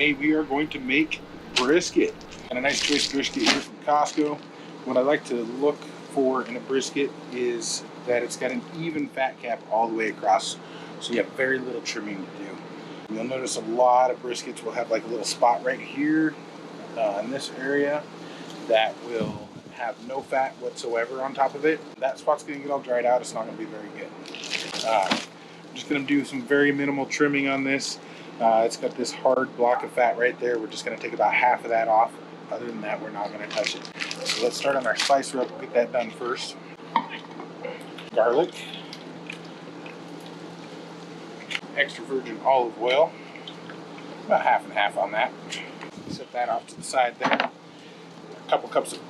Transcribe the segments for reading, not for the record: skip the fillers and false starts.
Today we are going to make brisket. And a nice choice brisket here from Costco. What I like to look for in a brisket is that it's got an even fat cap all the way across, so you have very little trimming to do. You'll notice a lot of briskets will have like a little spot right here in this area that will have no fat whatsoever on top of it. That spot's going to get all dried out. It's not going to be very good. I'm just going to do some very minimal trimming on this. It's got this hard block of fat right there. We're just going to take about half of that off. Other than that, we're not going to touch it. So let's start on our spice rub. We'll get that done first. Garlic. Extra virgin olive oil. About half and half on that. Set that off to the side there. A couple cups of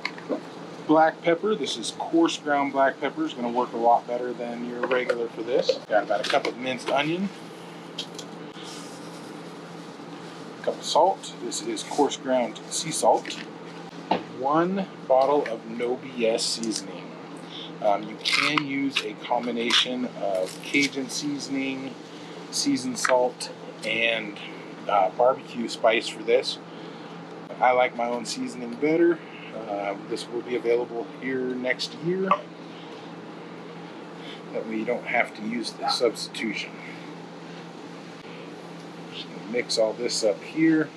black pepper. This is coarse ground black pepper. It's going to work a lot better than your regular for this. Got about a cup of minced onion. A cup of salt. This is coarse ground sea salt. 1 bottle of No BS seasoning. You can use a combination of Cajun seasoning, seasoned salt, and barbecue spice for this. I like my own seasoning better. This will be available here next year. That way you don't have to use the substitution. Just going to mix all this up here.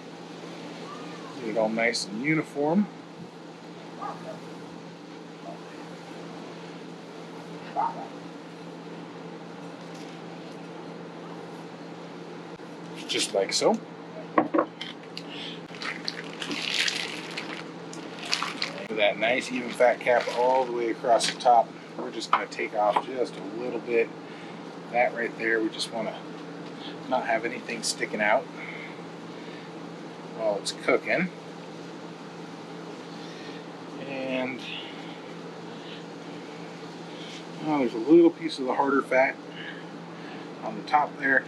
Get it all nice and uniform. Just like so. That nice even fat cap all the way across the top. We're just going to take off just a little bit. That right there, we just want to not have anything sticking out while it's cooking. And there's a little piece of the harder fat on the top there.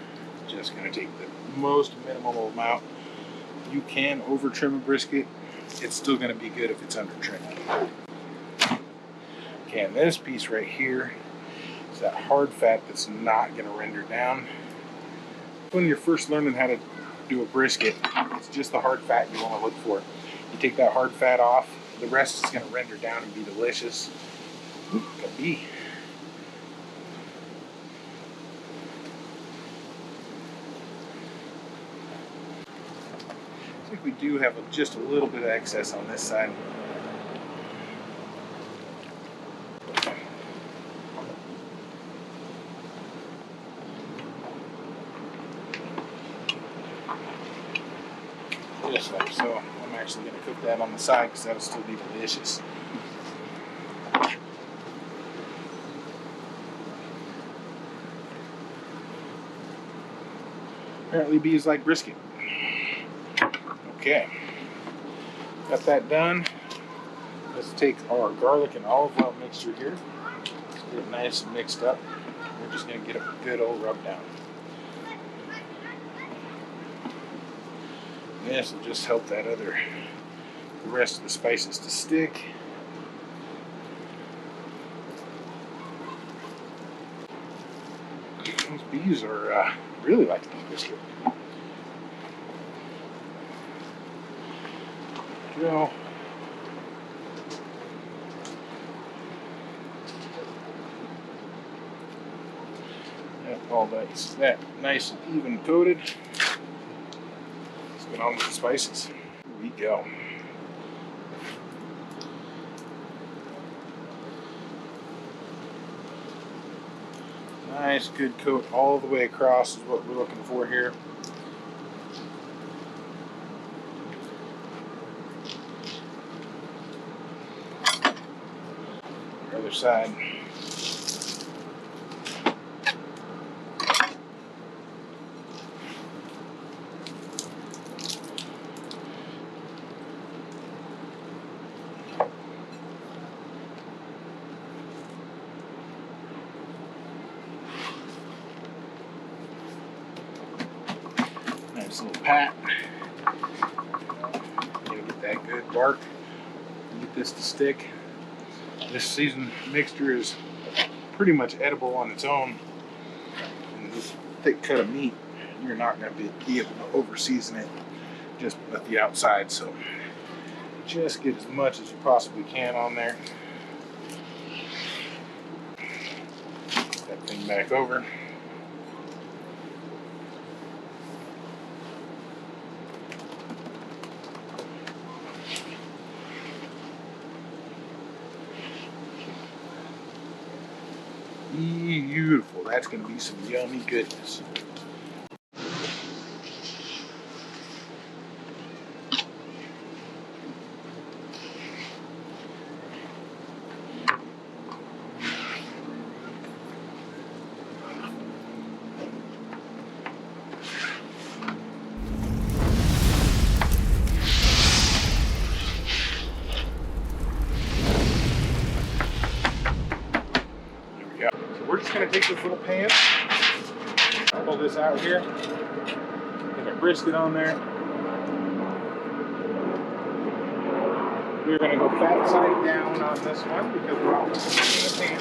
Just going to take the most minimal amount. You can over trim a brisket. It's still going to be good if it's under trimmed. Okay, and this piece right here is that hard fat that's not going to render down. When you're first learning how to do a brisket, it's just the hard fat you want to look for. You take that hard fat off, the rest is going to render down and be delicious. Ooh, got a bee. I think we do have just a little bit of excess on this side. Just like so. I'm actually going to cook that on the side because that'll still be delicious. Apparently bees like brisket. Okay, got that done. Let's take our garlic and olive oil mixture here. Let's get it nice and mixed up. We're just going to get a good old rub down. This will just help the rest of the spices to stick. Those bees are really liking this brisket. Go. All that's that nice and even coated. Let's get on with the spices. Here we go. Nice good coat all the way across is what we're looking for here. Other side. Nice little pat. Get that good bark. Get this to stick. This seasoned mixture is pretty much edible on its own. And this thick cut of meat, you're not going to be able to over season it. just at the outside. So just get as much as you possibly can on there. That thing back over. Beautiful. That's going to be some yummy goodness. We're just going to take this little pan, pull this out here, get our brisket on there. We're going to go fat side down on this one because we're all putting it in the pan.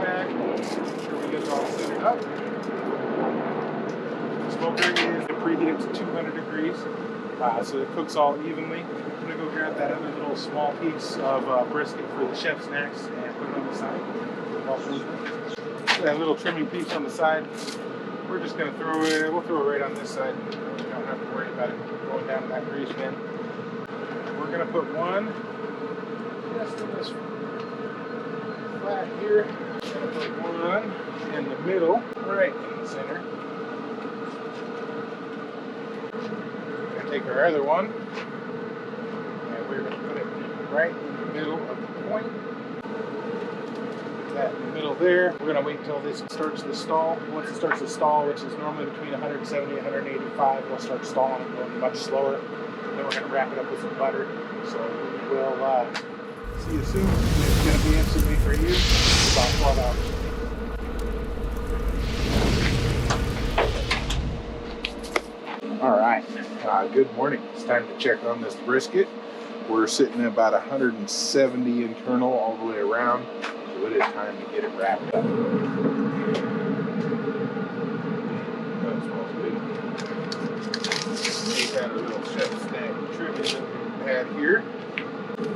Back, make sure we get it all centered up. The smoker is preheated to 200 degrees, so it cooks all evenly. I'm going to go grab that other little small piece of brisket for the chef snacks and put it on the side. That little trimming piece on the side, we're just going to throw it, we'll throw it right on this side. We don't have to worry about it going down in that grease bin. We're going to put one just in this flat here. We're going to put one in the middle, right in the center. We're going to take our other one. We're going to put it right in the middle of the point. Put that in the middle there. We're going to wait until this starts to stall. Once it starts to stall, which is normally between 170 and 185, we'll start stalling and going much slower. Then we're going to wrap it up with some butter. So we'll see you soon. It's going to be instantly for you. About 12 hours. All right. Good morning. It's time to check on this brisket. We're sitting at about 170 internal all the way around, so it is time to get it wrapped up. That smells good. We've had a little chef snack trivia that we had here.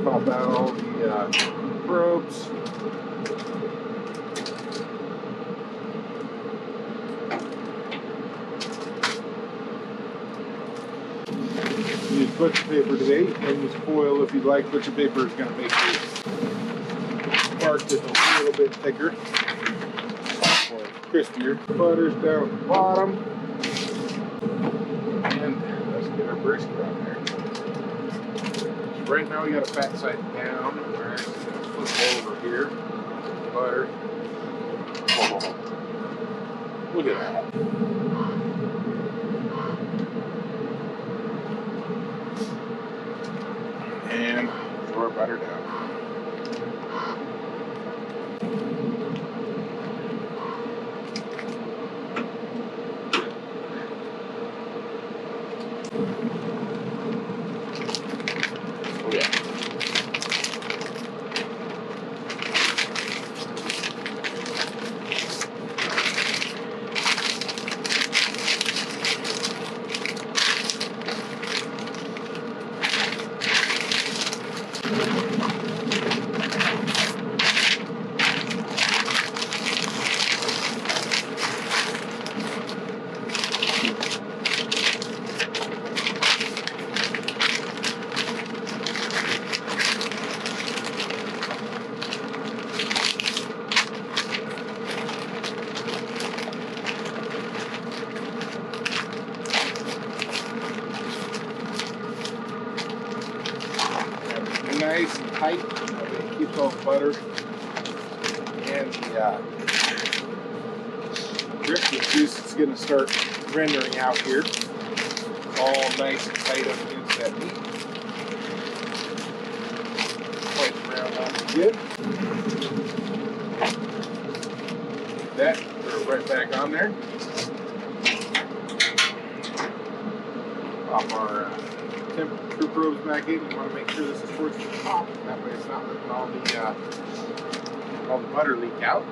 Pop out all the probes. Use butcher paper today. You can use foil if you'd like. Butcher paper is going to make your part just a little bit thicker or crispier. Butter's down at the bottom. And let's get our brisket on there. So right now we got a fat side down. We're actually going to flip over here. Butter. Oh, look at that. And throw our butter down. Oh yeah. Nice and tight. It keeps all the butter and the brisket juice is going to start rendering out here. All nice and tight up against that meat. Wipe around that good. That, throw it right back on there. Pop our temperature probes back in. You want to make sure this is towards the top. That way it's not letting all the butter leak out.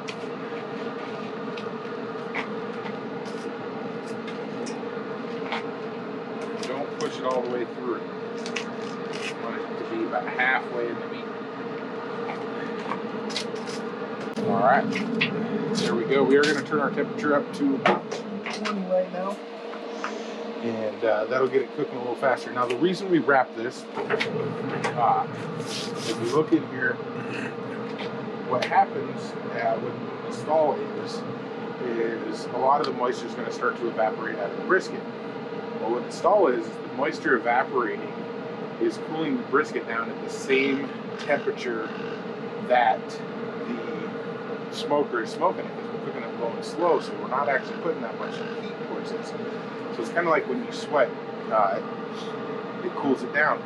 all the way through. I want it to be about halfway in the meat. All right, there we go. We are going to turn our temperature up to about 20 right now, and that'll get it cooking a little faster. Now, the reason we wrap this, if you look in here, what happens when the stall is a lot of the moisture is going to start to evaporate out of the brisket. Well, what the stall is the moisture evaporating is cooling the brisket down at the same temperature that the smoker is smoking it, because we're cooking it low and slow, so we're not actually putting that much heat towards this. So it's kind of like when you sweat, it cools it down.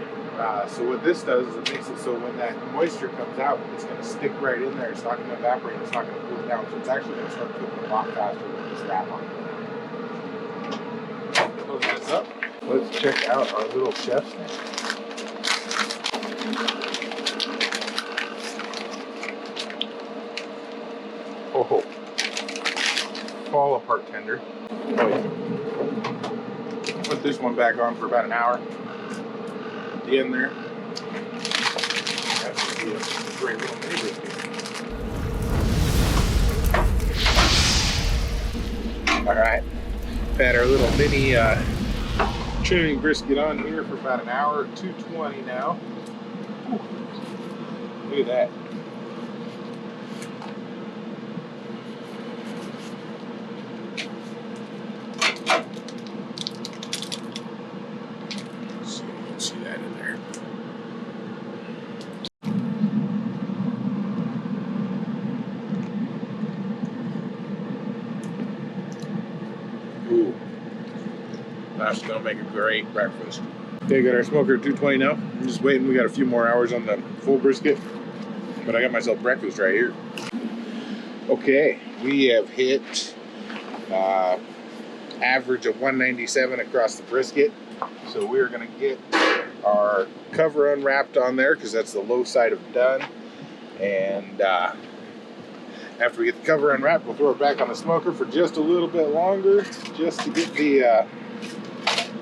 So what this does is it makes it so when that moisture comes out, it's going to stick right in there. It's not going to evaporate. It's not going to cool it down. So it's actually going to start cooking a lot faster with this wrap on. Close this up. Let's check out our little chef's now. Oh, fall apart tender. Oh yeah. Put this one back on for about an hour. At the end there. That's going to be a great little mini brisket. All right, had our little mini trimming brisket on here for about an hour, 220 now. Whew. Look at that. So you can see that in there. Ooh, that's gonna make a great breakfast. Okay, got our smoker at 220 now. I'm just waiting. We got a few more hours on the full brisket, but I got myself breakfast right here. Okay, we have hit average of 197 across the brisket. So we're gonna get our cover unwrapped on there because that's the low side of done. And after we get the cover unwrapped, we'll throw it back on the smoker for just a little bit longer, just to get the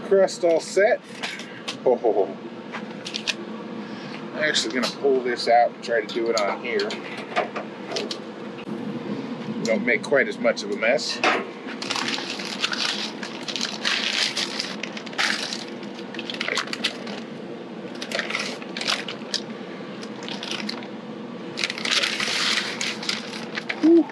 crust all set. Oh, I'm actually gonna pull this out and try to do it on here. Don't make quite as much of a mess. Whew.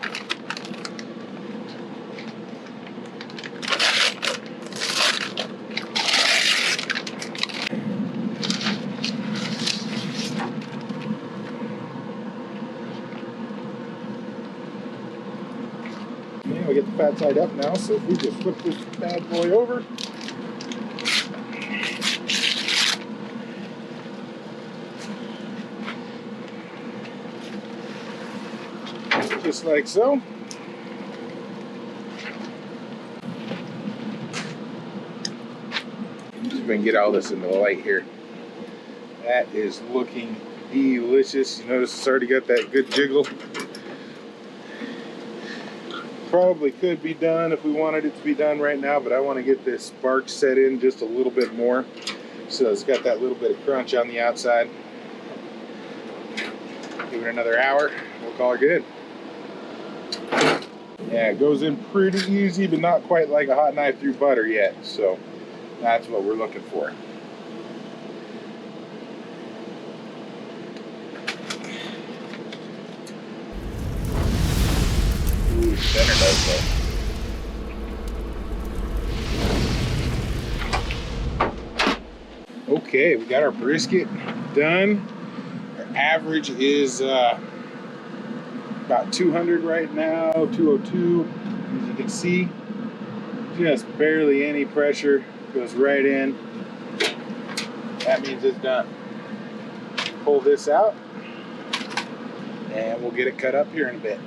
We get the fat side up now, so if we just flip this bad boy over. Just like so. See if we can get all this into the light here. That is looking delicious. You notice it's already got that good jiggle. Probably could be done if we wanted it to be done right now, but I want to get this spark set in just a little bit more, so it's got that little bit of crunch on the outside. Give it another hour, we'll call it good. Yeah, it goes in pretty easy, but not quite like a hot knife through butter yet, so that's what we're looking for. Center does that. Okay, we got our brisket done. Our average is about 200 right now, 202. As you can see, just barely any pressure, goes right in. That means it's done. Pull this out, and we'll get it cut up here in a bit.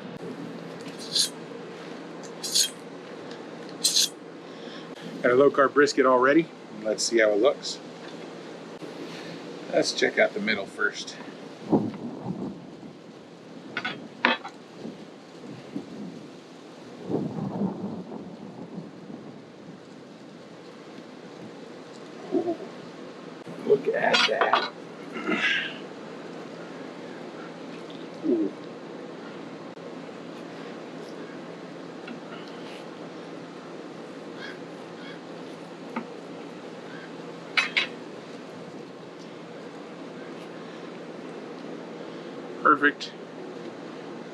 Got a low-carb brisket all ready. Let's see how it looks. Let's check out the middle first. Ooh, Ooh. Perfect.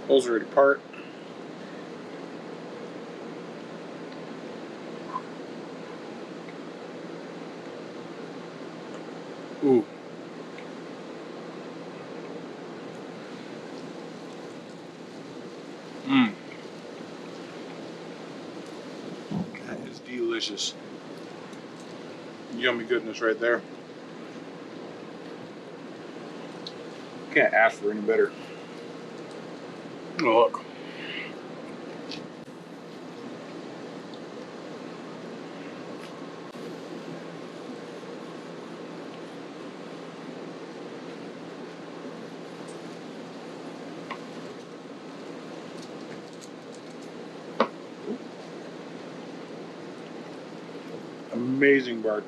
Pulls right apart. Ooh. Mmm. That is delicious. Yummy goodness right there. Can't ask for any better. Oh, look. Amazing bark.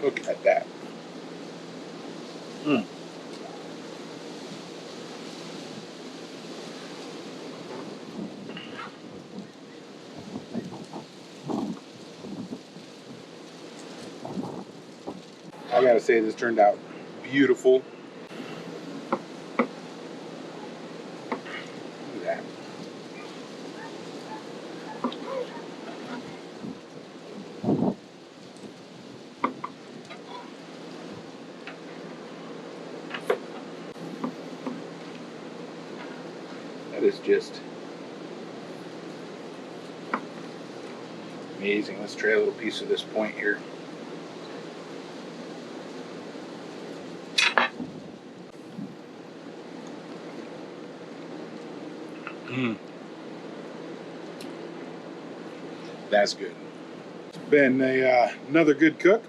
Look at that. Mm. I gotta say, this turned out beautiful. Look at that. That is just amazing. Let's try a little piece of this point here. Mm. That's good. It's been another good cook.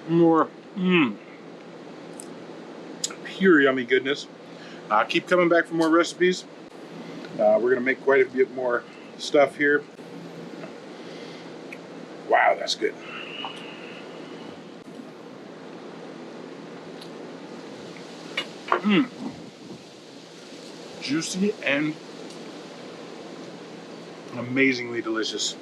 More pure yummy goodness. Keep coming back for more recipes. We're going to make quite a bit more stuff here. Wow, that's good. Juicy and amazingly delicious.